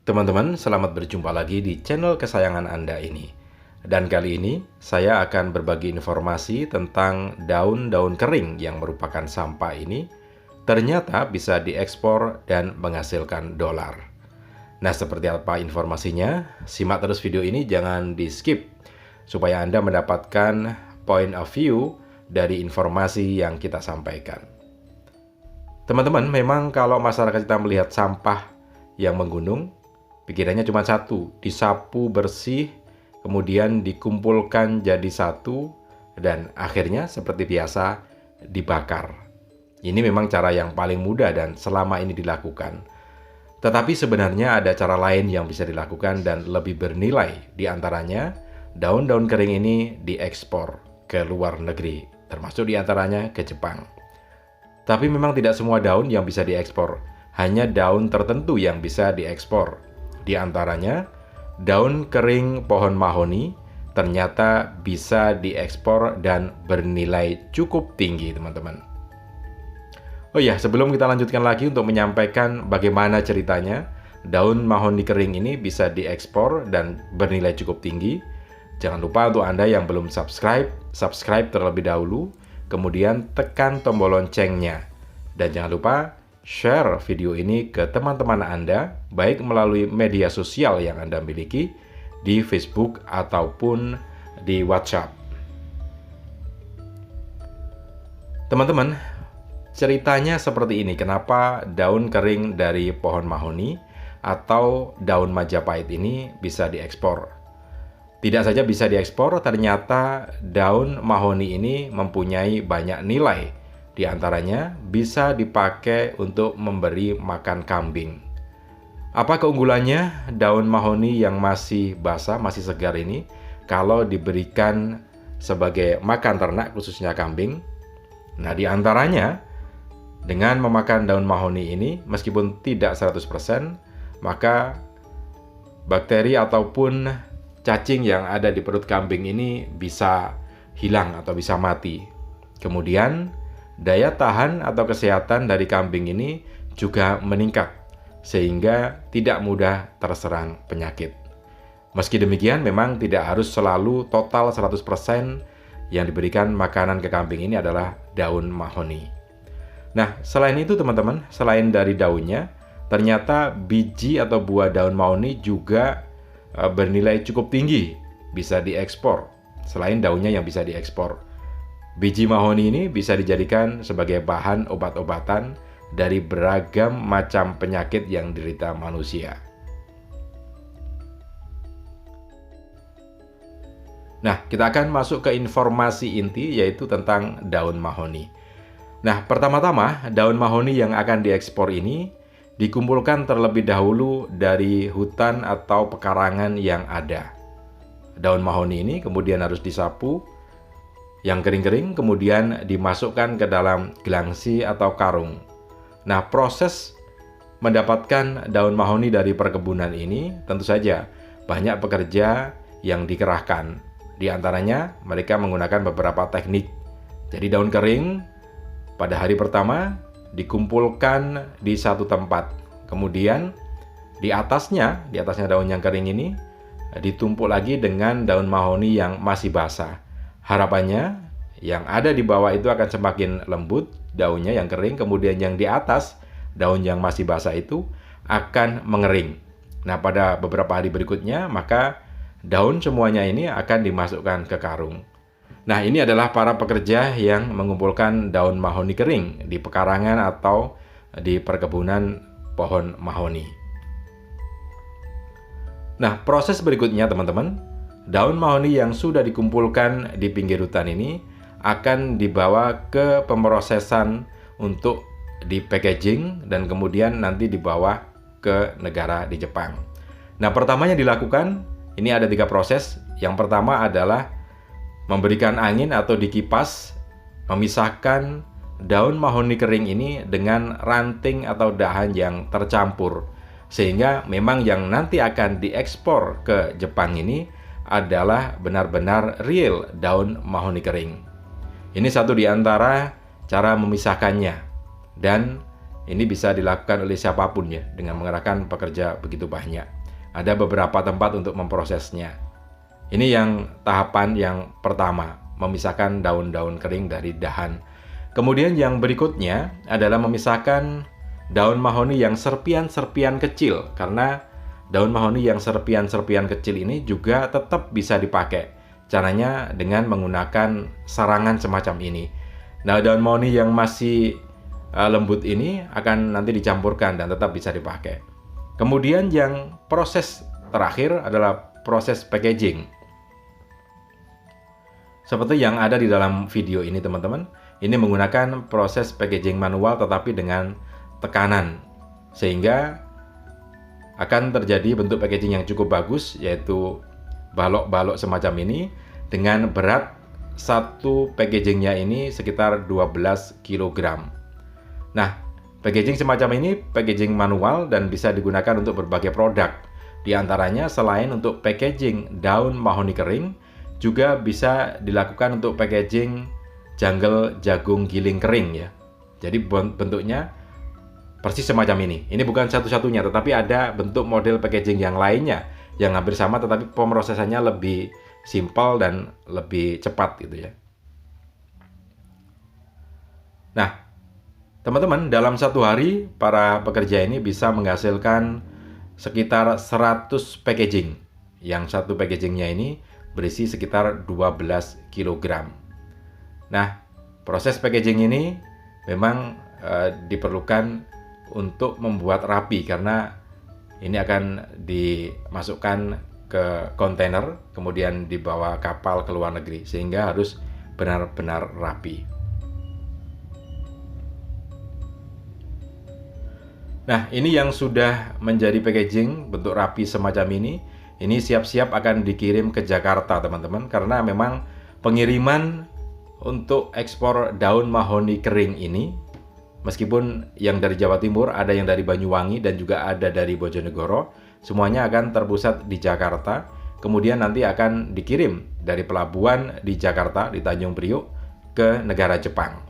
Teman-teman, selamat berjumpa lagi di channel kesayangan Anda ini. Dan kali ini, saya akan berbagi informasi tentang daun-daun kering yang merupakan sampah ini ternyata bisa diekspor dan menghasilkan dolar. Nah, seperti apa informasinya? Simak terus video ini, jangan di-skip, supaya Anda mendapatkan point of view dari informasi yang kita sampaikan. Teman-teman, memang kalau masyarakat kita melihat sampah yang menggunung, pikirannya cuma satu, disapu bersih, kemudian dikumpulkan jadi satu, dan akhirnya seperti biasa dibakar. Ini memang cara yang paling mudah dan selama ini dilakukan. Tetapi sebenarnya ada cara lain yang bisa dilakukan dan lebih bernilai. Di antaranya, daun-daun kering ini diekspor ke luar negeri, termasuk di antaranya ke Jepang. Tapi memang tidak semua daun yang bisa diekspor, hanya daun tertentu yang bisa diekspor. Di antaranya, daun kering pohon mahoni ternyata bisa diekspor dan bernilai cukup tinggi, teman-teman. Oh ya, sebelum kita lanjutkan lagi untuk menyampaikan bagaimana ceritanya, daun mahoni kering ini bisa diekspor dan bernilai cukup tinggi. Jangan lupa untuk Anda yang belum subscribe terlebih dahulu, kemudian tekan tombol loncengnya. Dan jangan lupa share video ini ke teman-teman Anda, baik melalui media sosial yang Anda miliki, di Facebook ataupun di WhatsApp. Teman-teman, ceritanya seperti ini, kenapa daun kering dari pohon mahoni atau daun Majapahit ini bisa diekspor. Tidak saja bisa diekspor, ternyata daun mahoni ini mempunyai banyak nilai. Di antaranya bisa dipakai untuk memberi makan kambing. Apa keunggulannya daun mahoni yang masih basah, masih segar ini kalau diberikan sebagai makan ternak, khususnya kambing? Nah, di antaranya dengan memakan daun mahoni ini, meskipun tidak 100%, maka bakteri ataupun cacing yang ada di perut kambing ini bisa hilang atau bisa mati. Kemudian, daya tahan atau kesehatan dari kambing ini juga meningkat, sehingga tidak mudah terserang penyakit. Meski demikian, memang tidak harus selalu total 100% yang diberikan makanan ke kambing ini adalah daun mahoni. Nah, selain itu teman-teman, selain dari daunnya, ternyata biji atau buah daun mahoni juga bernilai cukup tinggi, bisa diekspor. Selain daunnya yang bisa diekspor, biji mahoni ini bisa dijadikan sebagai bahan obat-obatan dari beragam macam penyakit yang diderita manusia. Nah, kita akan masuk ke informasi inti, yaitu tentang daun mahoni. Nah, pertama-tama, daun mahoni yang akan diekspor ini dikumpulkan terlebih dahulu dari hutan atau pekarangan yang ada. Daun mahoni ini kemudian harus disapu yang kering-kering, kemudian dimasukkan ke dalam gelangsi atau karung. Nah, proses mendapatkan daun mahoni dari perkebunan ini tentu saja banyak pekerja yang dikerahkan. Di antaranya mereka menggunakan beberapa teknik. Jadi daun kering pada hari pertama dikumpulkan di satu tempat. Kemudian di atasnya daun yang kering ini ditumpuk lagi dengan daun mahoni yang masih basah. Harapannya yang ada di bawah itu akan semakin lembut daunnya yang kering, kemudian yang di atas daun yang masih basah itu akan mengering. Nah, pada beberapa hari berikutnya maka daun semuanya ini akan dimasukkan ke karung. Nah, ini adalah para pekerja yang mengumpulkan daun mahoni kering di pekarangan atau di perkebunan pohon mahoni. Nah, proses berikutnya teman-teman, daun mahoni yang sudah dikumpulkan di pinggir hutan ini akan dibawa ke pemrosesan untuk di-packaging dan kemudian nanti dibawa ke negara di Jepang. Nah, pertamanya dilakukan, ini ada 3 proses. Yang pertama adalah memberikan angin atau dikipas, memisahkan daun mahoni kering ini dengan ranting atau dahan yang tercampur, sehingga memang yang nanti akan diekspor ke Jepang ini adalah benar-benar real daun mahoni kering. Ini satu di antara cara memisahkannya. Dan Ini bisa dilakukan oleh siapapun ya, dengan mengerahkan pekerja begitu banyak. Ada beberapa tempat untuk memprosesnya. Ini yang tahapan yang pertama, memisahkan daun-daun kering dari dahan. Kemudian yang berikutnya adalah memisahkan daun mahoni yang serpian-serpian kecil, karena daun mahoni yang serpian-serpian kecil ini juga tetap bisa dipakai. Caranya dengan menggunakan sarangan semacam ini. Nah, daun mahoni yang masih lembut ini akan nanti dicampurkan dan tetap bisa dipakai. Kemudian yang proses terakhir adalah proses packaging. Seperti yang ada di dalam video ini teman-teman, ini menggunakan proses packaging manual tetapi dengan tekanan, sehingga akan terjadi bentuk packaging yang cukup bagus, yaitu balok-balok semacam ini dengan berat satu packagingnya ini sekitar 12 kg. Nah, packaging semacam ini packaging manual dan bisa digunakan untuk berbagai produk. Di antaranya selain untuk packaging daun mahoni kering, juga bisa dilakukan untuk packaging jungle jagung giling kering ya. Jadi bentuknya persis semacam ini. Ini bukan satu-satunya, tetapi ada bentuk model packaging yang lainnya yang hampir sama tetapi pemrosesannya lebih simpel dan lebih cepat gitu ya. Nah, teman-teman, dalam satu hari para pekerja ini bisa menghasilkan sekitar 100 packaging. Yang satu packagingnya ini berisi sekitar 12 kg. Nah, proses packaging ini memang diperlukan untuk membuat rapi, karena ini akan dimasukkan ke kontainer, kemudian dibawa kapal ke luar negeri, sehingga harus benar-benar rapi. Nah, ini yang sudah menjadi packaging bentuk rapi semacam ini siap-siap akan dikirim ke Jakarta, teman-teman, karena memang pengiriman untuk ekspor daun mahoni kering ini, meskipun yang dari Jawa Timur, ada yang dari Banyuwangi, dan juga ada dari Bojonegoro, semuanya akan terpusat di Jakarta, kemudian nanti akan dikirim dari pelabuhan di Jakarta, di Tanjung Priok, ke negara Jepang.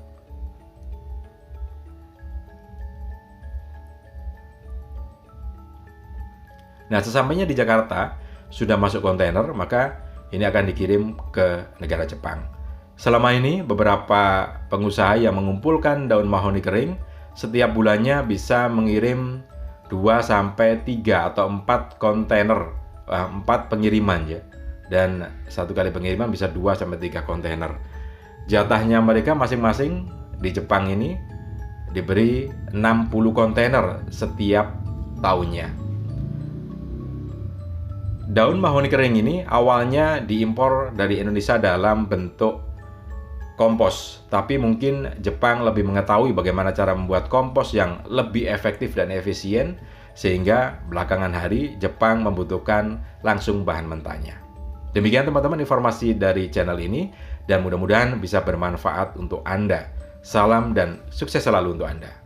Nah, sesampainya di Jakarta, sudah masuk kontainer, maka ini akan dikirim ke negara Jepang. Selama ini, beberapa pengusaha yang mengumpulkan daun mahoni kering, setiap bulannya bisa mengirim 2-3 atau 4 kontainer, 4 pengiriman ya. Dan satu kali pengiriman bisa 2-3 kontainer. Jatahnya mereka masing-masing di Jepang ini diberi 60 kontainer setiap tahunnya. Daun mahoni kering ini awalnya diimpor dari Indonesia dalam bentuk kompos, tapi mungkin Jepang lebih mengetahui bagaimana cara membuat kompos yang lebih efektif dan efisien, sehingga belakangan hari Jepang membutuhkan langsung bahan mentahnya. Demikian teman-teman informasi dari channel ini, dan mudah-mudahan bisa bermanfaat untuk Anda. Salam dan sukses selalu untuk Anda.